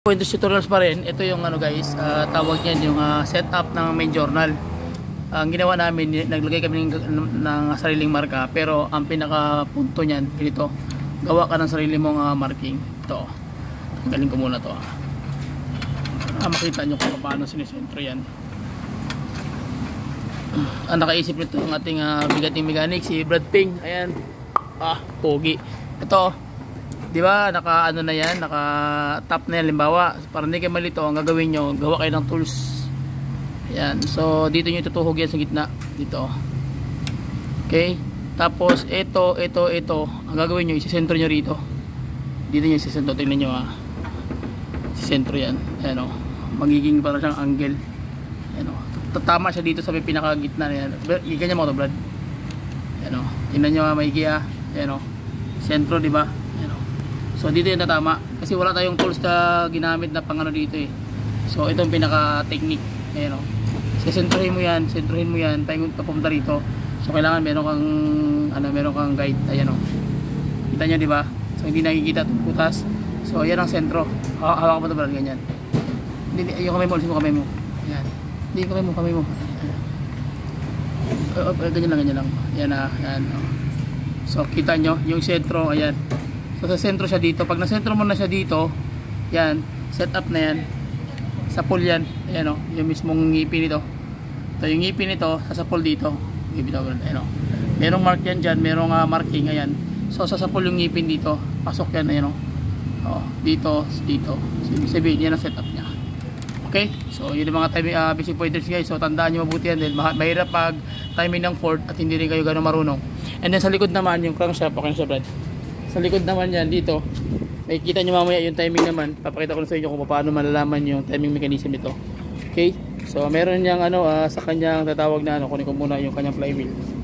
Pointers tutorials pa rin. Ito yung ano guys, tawag niyan yung setup ng main journal. Ang ginawa namin, naglagay kami ng sariling marka, pero ang pinaka punto niyan ganito. Gawa ka ng sarili mong marking. Ito. Galing ko muna to. Makita nyo kung paano sinisentro yan. Ang nakaisip nito ang ating bigating mechanic, si Brad Ping. Ayan. Pogi. Ito. Di ba, naka ano na yan, naka top na yan, limbawa, para hindi kayo malito, ang gagawin nyo, gawa kayo ng tools. Ayan, so dito nyo itutuhog yan sa gitna, dito. Okay, tapos ito, ang gagawin nyo, isisentro nyo rito. Dito nyo isisentro, tingnan nyo isisentro yan, ayan o, magiging para siyang angle. Ayan o, tatama siya dito sa may pinakagitna na yan. Ganyan mo ito, Brad. Ayan o, tingnan nyo maigi ayan o, sentro, di ba? So dito yung tatama kasi wala tayong tools na ginamit na pangano dito eh. So ito yung pinaka technique. Ayan o. Sentrohin mo yan, papunta rito. So kailangan meron kang guide. Ayan o. Kita nyo di ba? So hindi nakikita itong putas. So ayan ang sentro. Hawak mo ito ba ganyan. Hindi, yung kamay mo, kamay mo. Ayan. Hindi yung kamay mo. Ganyan lang. Ayan ayan. So kita nyo yung sentro, ayan. So sa sentro siya dito. Pag nasentro mo na siya dito, yan, set up na yan. Sa pool yan. Ayan o, yung mismong ngipin nito. Ito yung ngipin nito, sa pool dito. Ayan o. Merong mark yan dyan, merong marking, ayan. So sa pool yung ngipin dito, pasok yan, ayan o. Dito. So ibig sabihin, yan ang setup niya. Okay? So yun yung mga basic pointers guys. So tandaan nyo mabuti yan din. Mahirap pag timing ng Ford at hindi rin kayo gano'ng marunong. And then sa likod naman, yung crankshaft, okay na siya Brad. Sa likod naman yan dito, makikita nyo mamaya yung timing naman. Papakita ko na sa inyo kung paano malalaman yung timing mechanism ito. Okay? So meron niyang sa kanyang tatawag na kunin ko muna yung kanyang flywheel.